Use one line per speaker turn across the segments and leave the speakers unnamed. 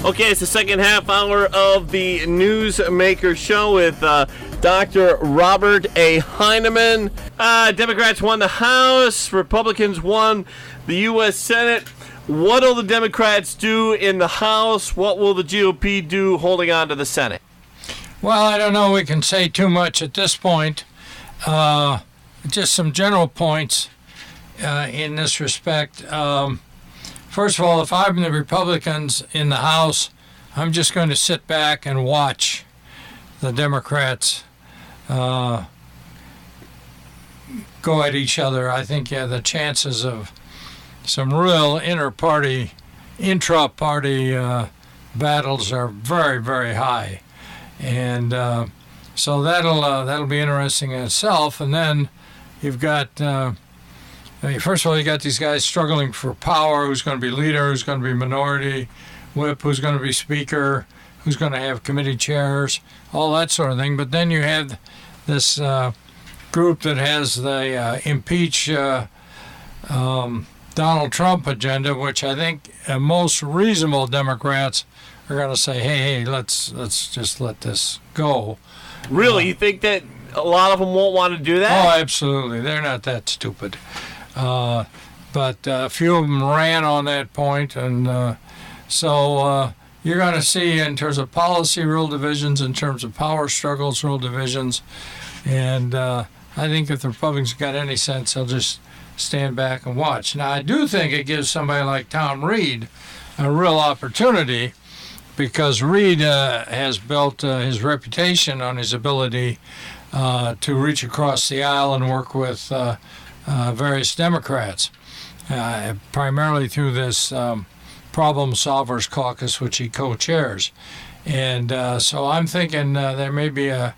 Okay, it's the second half hour of the Newsmaker show with Dr. Robert A. Heineman. Democrats won the House. Republicans won the U.S. Senate. What will the Democrats do in the House? What will the GOP do holding on to the Senate?
Well, I don't know. We can say too much at this point. Just some general points in this respect. First of all, if I'm the Republicans in the House, I'm just going to sit back and watch the Democrats go at each other. I think the chances of some real intra-party battles are very, very high. And so that'll be interesting in itself. And then you've got... First of all, you got these guys struggling for power. Who's going to be leader? Who's going to be minority whip? Who's going to be speaker? Who's going to have committee chairs? All that sort of thing. But then you have this group that has the impeach Donald Trump agenda, which I think most reasonable Democrats are going to say, hey, let's just let this go.
Really? You think that a lot of them won't want to do that?
Oh, absolutely. They're not that stupid. But a few of them ran on that point, and so you're going to see, in terms of policy, real divisions, in terms of power struggles, real divisions, and I think if the Republicans got any sense, they'll just stand back and watch. Now, I do think it gives somebody like Tom Reed a real opportunity, because Reed has built his reputation on his ability to reach across the aisle and work with various Democrats, primarily through this Problem Solvers Caucus, which he co-chairs. And so I'm thinking there may be a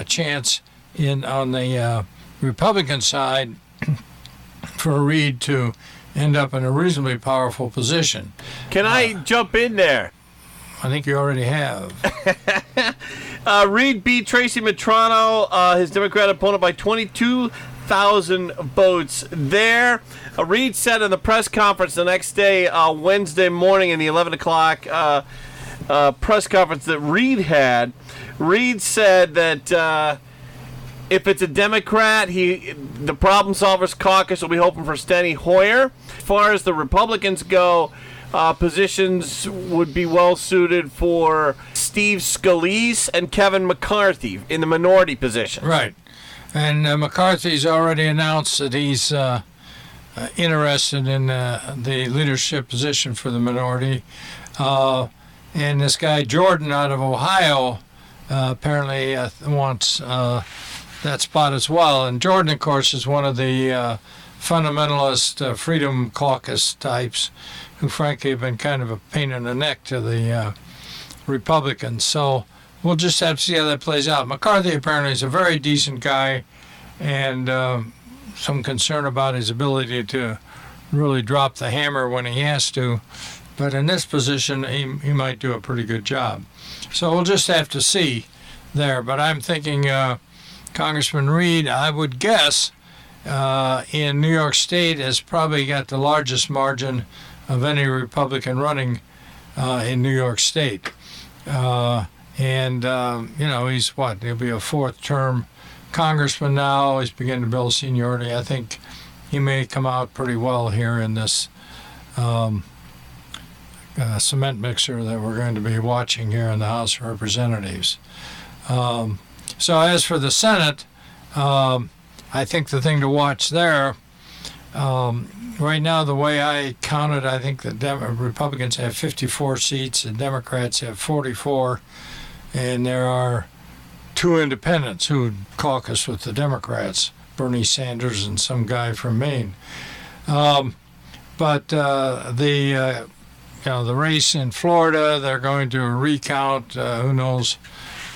chance on the Republican side for Reed to end up in a reasonably powerful position.
Can I jump in there?
I think you already have.
Reed beat Tracy Matrano, his Democrat opponent, by 22,000 votes there. Reed said in the press conference the next day, Wednesday morning in the 11 o'clock press conference that Reed had, Reed said that if it's a Democrat, the Problem Solvers Caucus will be hoping for Steny Hoyer. As far as the Republicans go, positions would be well suited for Steve Scalise and Kevin McCarthy in the minority position.
Right. And McCarthy's already announced that he's interested in the leadership position for the minority. And this guy Jordan out of Ohio apparently wants that spot as well. And Jordan, of course, is one of the fundamentalist Freedom Caucus types who, frankly, have been kind of a pain in the neck to the Republicans. So we'll just have to see how that plays out. McCarthy apparently is a very decent guy, and some concern about his ability to really drop the hammer when he has to. But in this position, he might do a pretty good job. So we'll just have to see there. But I'm thinking Congressman Reed, I would guess, in New York State has probably got the largest margin of any Republican running in New York State. And he's he'll be a fourth-term congressman now. He's beginning to build seniority. I think he may come out pretty well here in this cement mixer that we're going to be watching here in the House of Representatives. So as for the Senate, I think the thing to watch there, right now, the way I counted, I think the Republicans have 54 seats, the Democrats have 44, and there are two independents who would caucus with the Democrats, Bernie Sanders and some guy from Maine. But the race in Florida, they're going to recount. Who knows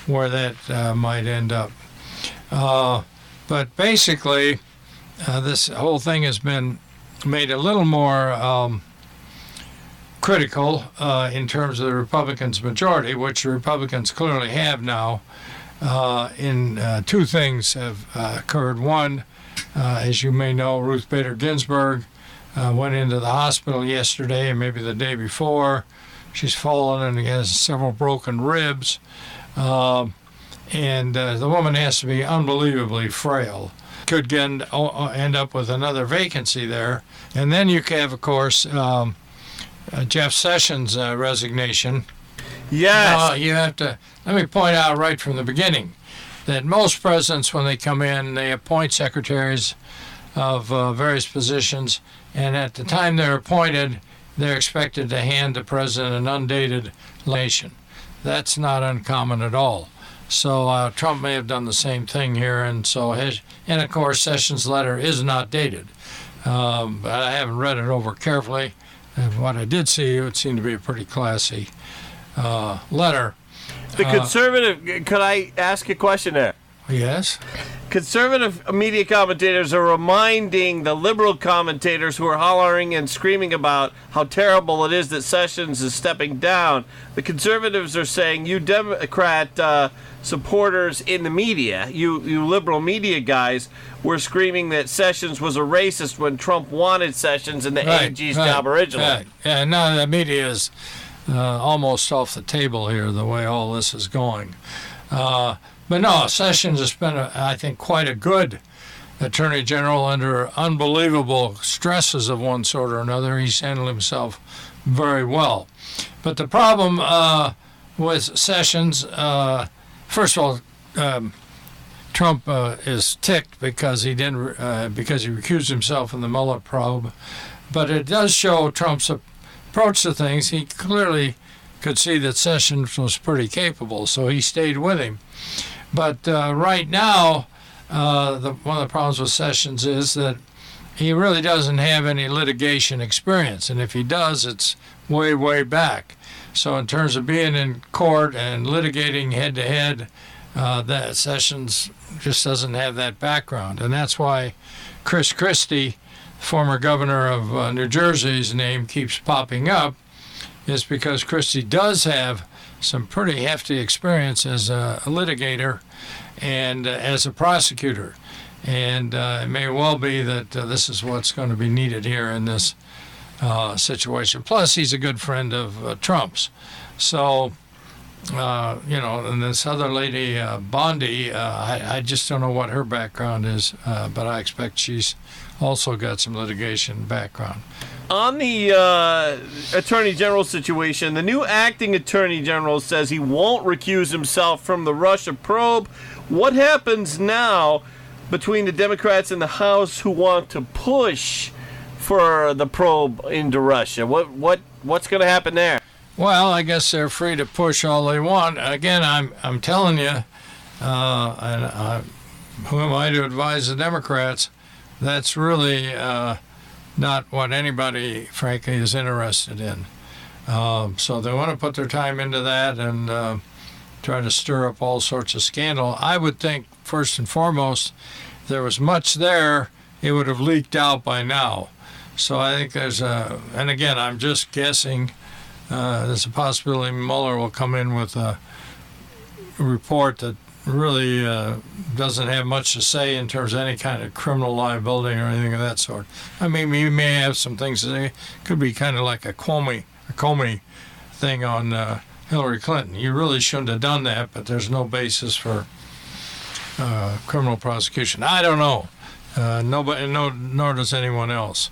where that might end up. But basically, this whole thing has been made a little more critical in terms of the Republicans' majority, which the Republicans clearly have now. Two things have occurred. One, as you may know, Ruth Bader Ginsburg went into the hospital yesterday and maybe the day before She's fallen and has several broken ribs. And the woman has to be unbelievably frail. Could end up with another vacancy there. And then you have, of course, Jeff Sessions' resignation.
Yes.
You have to, let me point out right from the beginning that most presidents, when they come in, they appoint secretaries of various positions, and at the time they're appointed, they're expected to hand the president an undated nation. That's not uncommon at all. So Trump may have done the same thing here, and of course Sessions' letter is not dated. But I haven't read it over carefully. And what I did see, it seemed to be a pretty classy letter.
The conservative, could I ask a question there?
Yes.
Conservative media commentators are reminding the liberal commentators who are hollering and screaming about how terrible it is that Sessions is stepping down. The conservatives are saying, you Democrat supporters in the media, you liberal media guys, were screaming that Sessions was a racist when Trump wanted Sessions in the AG's job originally.
Right. Yeah, now the media is almost off the table here, the way all this is going. But no, Sessions has been, I think, quite a good Attorney General under unbelievable stresses of one sort or another. He's handled himself very well. But the problem with Sessions, first of all, Trump is ticked because he recused himself in the Mueller probe. But it does show Trump's approach to things. He clearly could see that Sessions was pretty capable, so he stayed with him. But right now, one of the problems with Sessions is that he really doesn't have any litigation experience, and if he does, it's way, way back. So in terms of being in court and litigating head-to-head, that Sessions just doesn't have that background, and that's why Chris Christie, former governor of New Jersey's name keeps popping up, is because Christie does have some pretty hefty experience as a litigator and as a prosecutor. And it may well be that this is what's going to be needed here in this situation. Plus, he's a good friend of Trump's. So, and this other lady, Bondi, I just don't know what her background is, but I expect she's also got some litigation background.
On the Attorney General situation, the new acting Attorney General says he won't recuse himself from the Russia probe. What happens now between the Democrats in the House who want to push for the probe into Russia? What's going to happen there?
Well, I guess they're free to push all they want. Again, I'm telling you, who am I to advise the Democrats? That's really not what anybody, frankly, is interested in. So they want to put their time into that and try to stir up all sorts of scandal. I would think, first and foremost, if there was much there, it would have leaked out by now. So I think and again, I'm just guessing, there's a possibility Mueller will come in with a report that really doesn't have much to say in terms of any kind of criminal liability or anything of that sort. I mean, he may have some things to say. It could be kind of like a Comey thing on Hillary Clinton. You really shouldn't have done that, but there's no basis for criminal prosecution. I don't know. Nor does anyone else.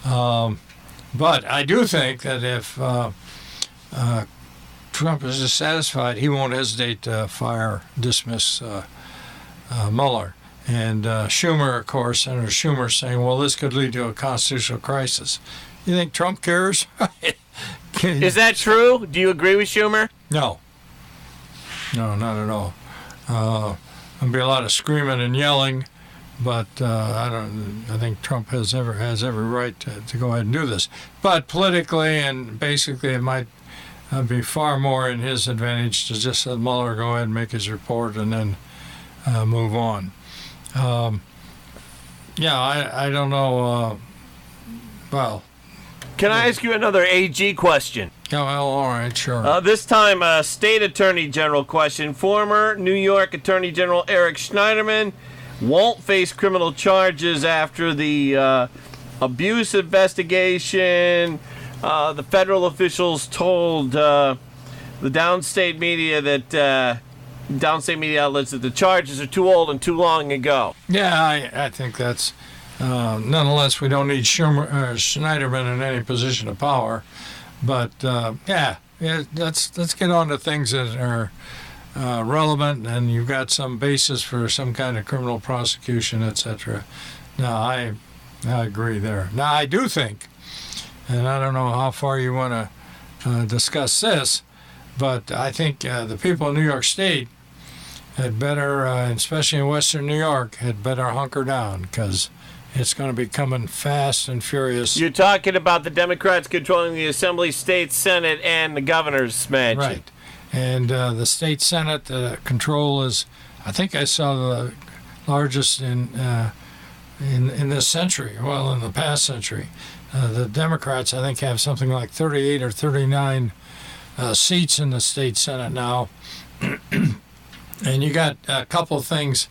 But I do think that if Trump is dissatisfied, he won't hesitate to dismiss Mueller. And Schumer, of course, Senator Schumer, saying, well, this could lead to a constitutional crisis. You think Trump cares?
Is that true? Do you agree with Schumer?
No. No, not at all. There'll be a lot of screaming and yelling, but I think Trump has every right to go ahead and do this. But politically and basically, it might be far more in his advantage to just let Mueller go ahead and make his report and then move on. I don't know.
Can I ask you another AG question?
Yeah, well, all right, sure.
This time, a state attorney general question. Former New York Attorney General Eric Schneiderman won't face criminal charges after the abuse investigation. the federal officials told the downstate media downstate media outlets that the charges are too old and too long ago.
Yeah, I think that's nonetheless, we don't need Schneiderman in any position of power. But let's get on to things that are relevant, and you've got some basis for some kind of criminal prosecution, etc. Now, I agree there. Now, I do think, and I don't know how far you want to discuss this, but I think the people in New York State had better, especially in Western New York, had better hunker down, because it's going to be coming fast and furious.
You're talking about the Democrats controlling the Assembly, State, Senate, and the governor's mansion.
Right. And the State Senate control is, I think I saw the largest in this century, well, in the past century. The Democrats, I think, have something like 38 or 39 seats in the State Senate now. And you got a couple of things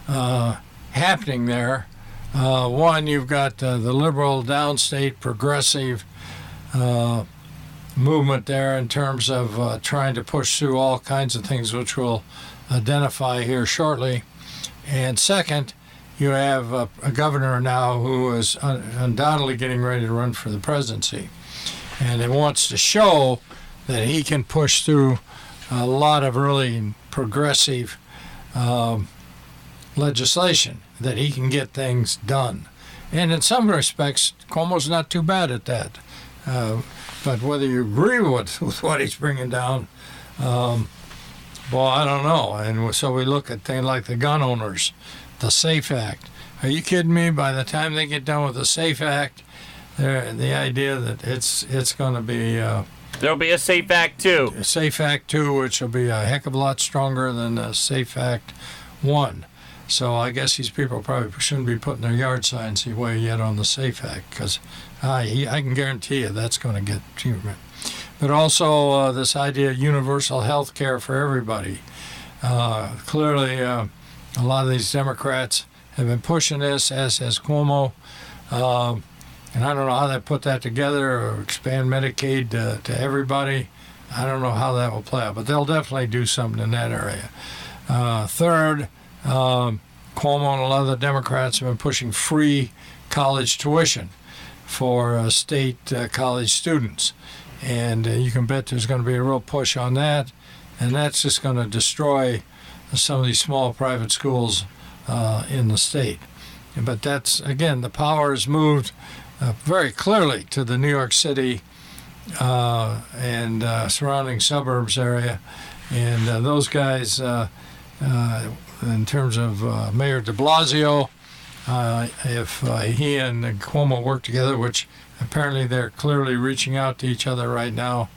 happening there. One, you've got the liberal downstate progressive movement there in terms of trying to push through all kinds of things, which we'll identify here shortly. And second, you have a governor now who is undoubtedly getting ready to run for the presidency. And it wants to show that he can push through a lot of really progressive legislation, that he can get things done. And in some respects, Cuomo's not too bad at that. But whether you agree with what he's bringing down, well, I don't know. And so we look at things like the gun owners, the SAFE Act. Are you kidding me? By the time they get done with the SAFE Act, the idea that it's going to be...
There'll be a SAFE Act 2.
A SAFE Act 2, which will be a heck of a lot stronger than the SAFE Act 1. So I guess these people probably shouldn't be putting their yard signs away yet on the SAFE Act, because I can guarantee you that's going to get treatment. But also this idea of universal health care for everybody. Clearly, a lot of these Democrats have been pushing this, as has Cuomo. And I don't know how they put that together or expand Medicaid to everybody. I don't know how that will play out, but they'll definitely do something in that area. Third, Cuomo and a lot of the Democrats have been pushing free college tuition for state college students. And you can bet there's going to be a real push on that. And that's just going to destroy some of these small private schools in the state. But that's, again, the power has moved very clearly to the New York City and surrounding suburbs area. And those guys, in terms of Mayor de Blasio, if he and Cuomo work together, which apparently they're clearly reaching out to each other right now,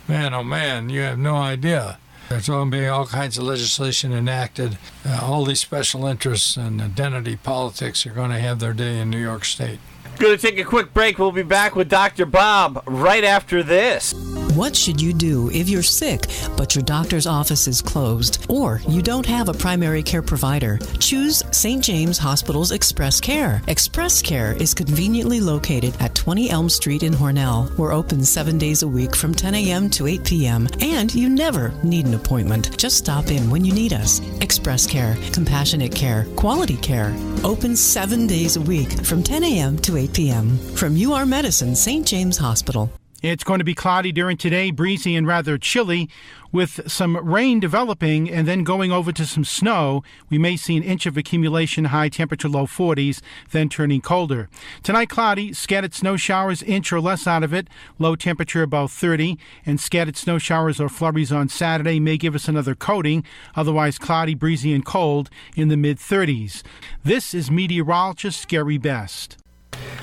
man, oh man, you have no idea. There's going to be all kinds of legislation enacted. All these special interests and identity politics are going to have their day in New York State.
Going to take a quick break. We'll be back with Dr. Bob right after this.
What should you do if you're sick, but your doctor's office is closed, or you don't have a primary care provider? Choose St. James Hospital's Express Care. Express Care is conveniently located at 20 Elm Street in Hornell. We're open 7 days a week from 10 a.m. to 8 p.m., and you never need an appointment. Just stop in when you need us. Express Care, compassionate care, quality care. Open 7 days a week from 10 a.m. to 8 p.m. From UR Medicine, St. James Hospital.
It's going to be cloudy during today, breezy and rather chilly, with some rain developing and then going over to some snow. We may see an inch of accumulation, high temperature low 40s, then turning colder. Tonight, cloudy, scattered snow showers, inch or less out of it, low temperature about 30, and scattered snow showers or flurries on Saturday may give us another coating, otherwise cloudy, breezy, and cold in the mid-30s. This is meteorologist Gary Best.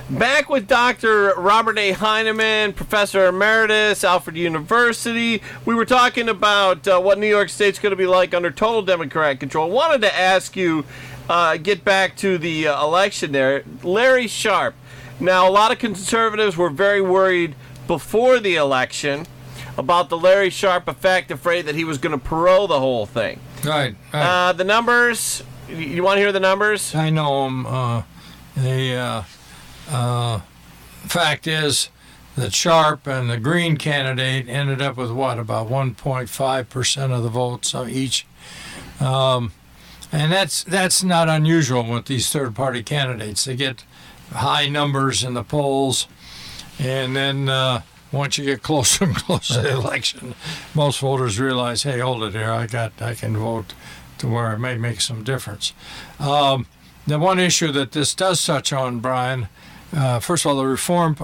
Back with Dr. Robert A. Heineman, Professor Emeritus, Alfred University. We were talking about what New York State's going to be like under total Democrat control. Wanted to ask you, get back to the election there. Larry Sharpe. Now, a lot of conservatives were very worried before the election about the Larry Sharpe effect, afraid that he was going to parole the whole thing.
Right.
The numbers, you want to hear the numbers?
I know them. Fact is that Sharp and the Green candidate ended up with about 1.5% of the votes each. And that's not unusual with these third-party candidates. They get high numbers in the polls, and then once you get closer and closer to the election, most voters realize, hey, hold it here, I can vote to where it may make some difference. The one issue that this does touch on, Brian, first of all, the reform,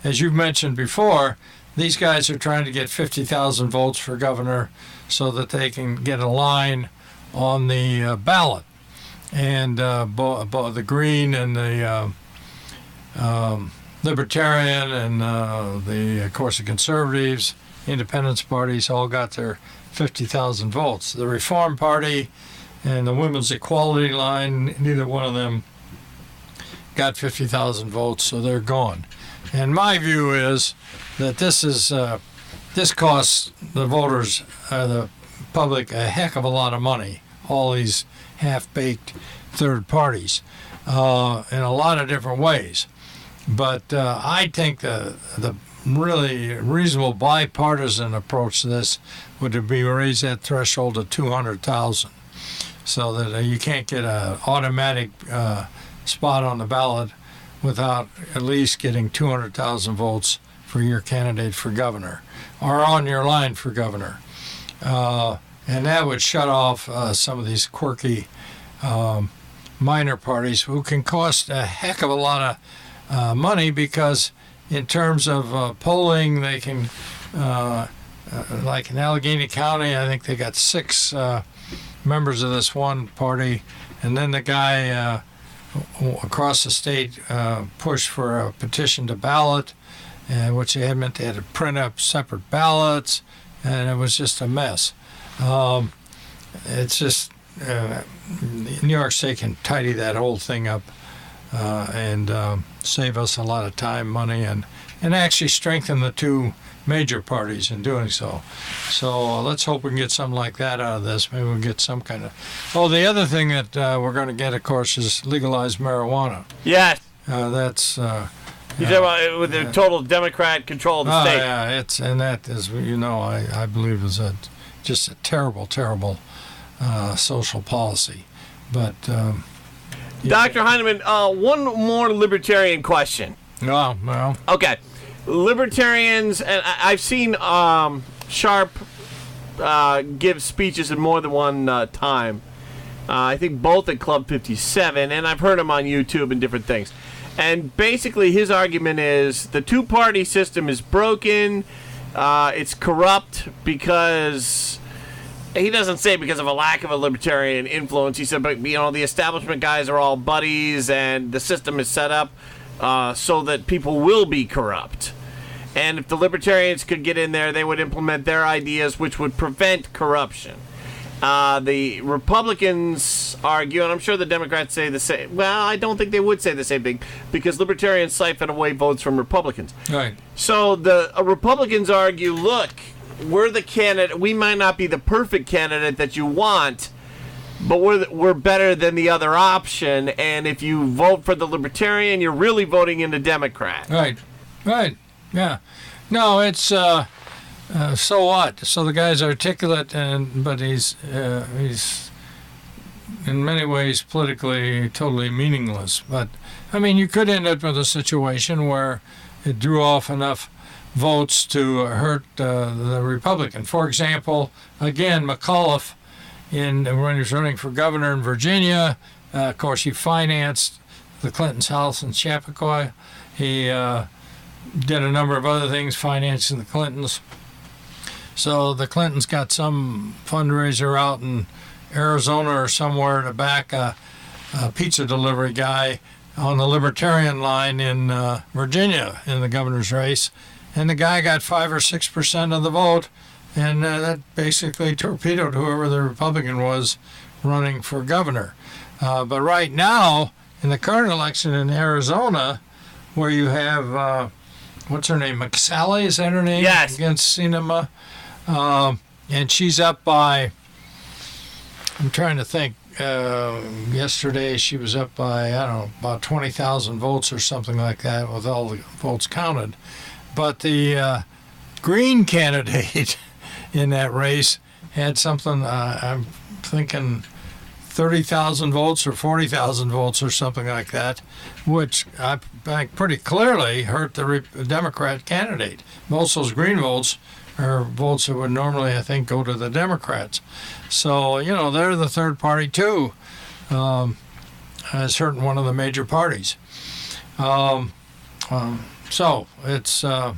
as you've mentioned before, these guys are trying to get 50,000 votes for governor so that they can get a line on the ballot. And the Green and the Libertarian and of course, the Conservatives, Independence parties all got their 50,000 votes. The Reform Party and the Women's Equality Line, neither one of them got 50,000 votes, so they're gone. And my view is that this costs the voters, the public, a heck of a lot of money, all these half-baked third parties, in a lot of different ways. But I think the really reasonable bipartisan approach to this would be raise that threshold to 200,000, so that you can't get an automatic spot on the ballot without at least getting 200,000 votes for your candidate for governor or on your line for governor. And that would shut off some of these quirky minor parties who can cost a heck of a lot of money, because in terms of polling, they can, like in Allegheny County, I think they got 6 members of this one party, and then the guy across the state pushed for a petition to ballot, which they had to print up separate ballots, and it was just a mess. It's just New York State can tidy that whole thing up and save us a lot of time, money, and actually strengthen the two major parties in doing so. So let's hope we can get something like that out of this. Maybe we'll get some kind of... Oh, the other thing that we're going to get, of course, is legalized marijuana.
Yes.
That's...
You're talking about with the total Democrat control of the state.
Yeah, and that is, I believe is just a terrible, terrible social policy. But...
Dr. Heineman, one more libertarian question.
Oh, well...
Okay. Libertarians, and I've seen Sharp give speeches in more than one time. I think both at Club 57, and I've heard him on YouTube and different things. And basically his argument is the two-party system is broken, it's corrupt because... He doesn't say because of a lack of a libertarian influence. He said, but the establishment guys are all buddies, and the system is set up so that people will be corrupt. And if the libertarians could get in there, they would implement their ideas, which would prevent corruption. The Republicans argue, and I'm sure the Democrats say the same. Well, I don't think they would say the same thing, because libertarians siphon away votes from Republicans.
Right.
So the Republicans argue, look, we're the candidate. We might not be the perfect candidate that you want, but we're better than the other option. And if you vote for the Libertarian, you're really voting in the Democrat.
Right. Yeah. No, it's so what? So the guy's articulate, but he's in many ways politically totally meaningless. But I mean, you could end up with a situation where it drew off enough votes to hurt the Republican. For example, again, McAuliffe, when he was running for governor in Virginia, of course, he financed the Clintons' house in Chappaqua. He did a number of other things financing the Clintons. So the Clintons got some fundraiser out in Arizona or somewhere to back a pizza delivery guy on the Libertarian line in Virginia in the governor's race. And the guy got 5 or 6% of the vote, and that basically torpedoed whoever the Republican was running for governor. But right now, in the current election in Arizona, where you have, what's her name, McSally, is that her name?
Yes.
Against Sinema. And she's up by, I'm trying to think, yesterday she was up by, I don't know, about 20,000 votes or something like that with all the votes counted. But the Green candidate in that race had something, I'm thinking 30,000 votes or 40,000 votes or something like that, which I think pretty clearly hurt the Democrat candidate. Most of those Green votes are votes that would normally, I think, go to the Democrats. So, you know, they're the third party too, as hurting one of the major parties. So it's, you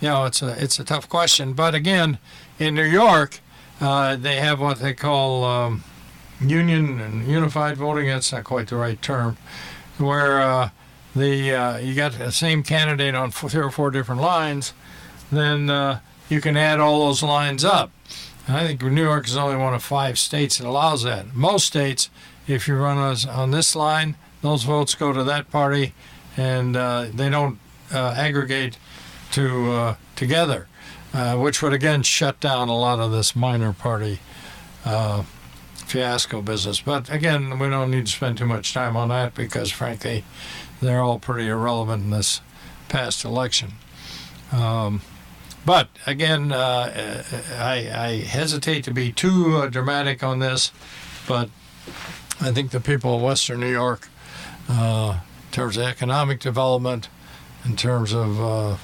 know, it's a tough question. But again, in New York, they have what they call union and unified voting. That's not quite the right term, where you got the same candidate on 3 or 4 different lines, then you can add all those lines up. And I think New York is only one of 5 states that allows that. Most states, if you run on this line, those votes go to that party, and they don't aggregate together, which would again shut down a lot of this minor party fiasco business. But again, we don't need to spend too much time on that because, frankly, they're all pretty irrelevant in this past election. But again, I hesitate to be too dramatic on this, but I think the people of Western New York, in terms of economic development, in terms of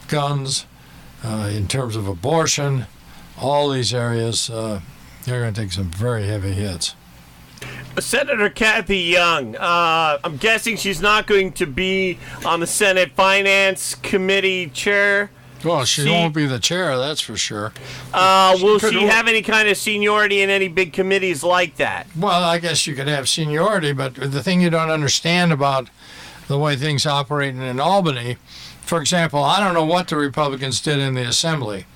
guns, in terms of abortion, all these areas, they're going to take some very heavy hits.
Senator Kathy Young, I'm guessing she's not going to be on the Senate Finance Committee chair.
Well, she won't be the chair, that's for sure.
Will she have any kind of seniority in any big committees like that?
Well, I guess you could have seniority, but the thing you don't understand about the way things operate in Albany, for example, I don't know what the Republicans did in the Assembly.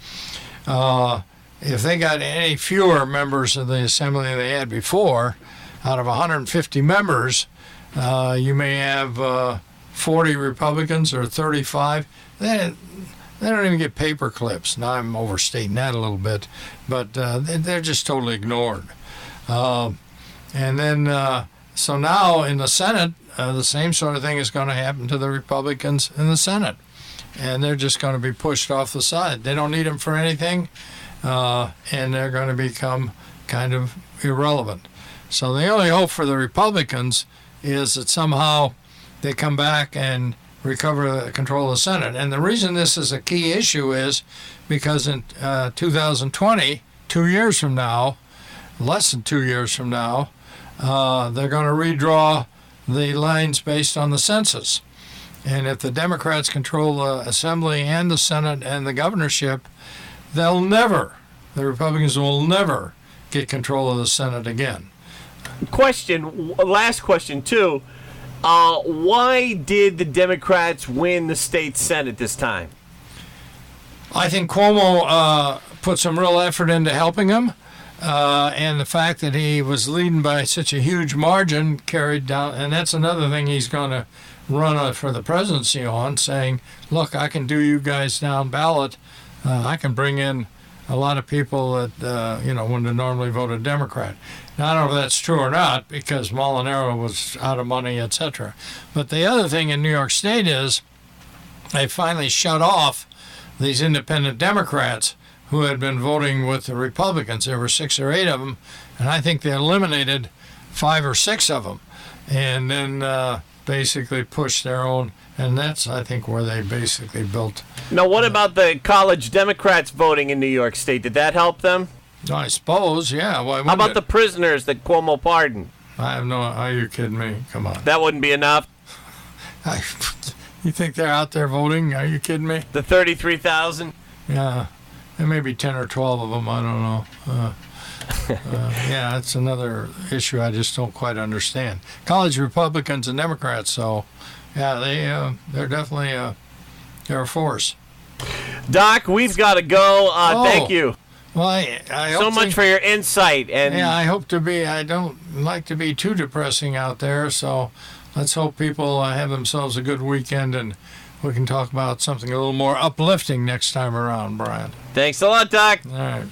If they got any fewer members of the Assembly than they had before, out of 150 members, you may have 40 Republicans or 35. They don't even get paper clips. Now I'm overstating that a little bit, but they're just totally ignored. And then, so now in the Senate, the same sort of thing is going to happen to the Republicans in the Senate. And they're just going to be pushed off the side. They don't need them for anything, and they're going to become kind of irrelevant. So the only hope for the Republicans is that somehow they come back and recover control of the Senate. And the reason this is a key issue is because in 2020, 2 years from now, less than 2 years from now, they're going to redraw the lines based on the census. And if the Democrats control the Assembly and the Senate and the governorship, the Republicans will never get control of the Senate again.
Last question, too. Why did the Democrats win the state Senate this time?
I think Cuomo put some real effort into helping him, and the fact that he was leading by such a huge margin carried down, and that's another thing he's going to run for the presidency on, saying, look, I can do you guys down ballot. I can bring in a lot of people that, wouldn't have normally voted Democrat. Now, I don't know if that's true or not, because Molinaro was out of money, etc. But the other thing in New York State is they finally shut off these independent Democrats who had been voting with the Republicans. There were 6 or 8 of them, and I think they eliminated 5 or 6 of them, and then basically pushed their own. And that's, I think, where they basically built.
Now, what about the college Democrats voting in New York State? Did that help them?
I suppose, yeah. Why
How about the prisoners that Cuomo pardoned?
I have no. Are you kidding me? Come on.
That wouldn't be enough.
You think they're out there voting? Are you kidding me?
The 33,000.
Yeah, there may be 10 or 12 of them. I don't know. Yeah, that's another issue I just don't quite understand. College Republicans and Democrats, so yeah, they're definitely they're a force.
Doc, we've got to go. Thank you.
Well, I
so much for your insight. And
yeah, I hope to be. I don't like to be too depressing out there, so let's hope people have themselves a good weekend, and we can talk about something a little more uplifting next time around, Brian.
Thanks a lot, Doc.
All right.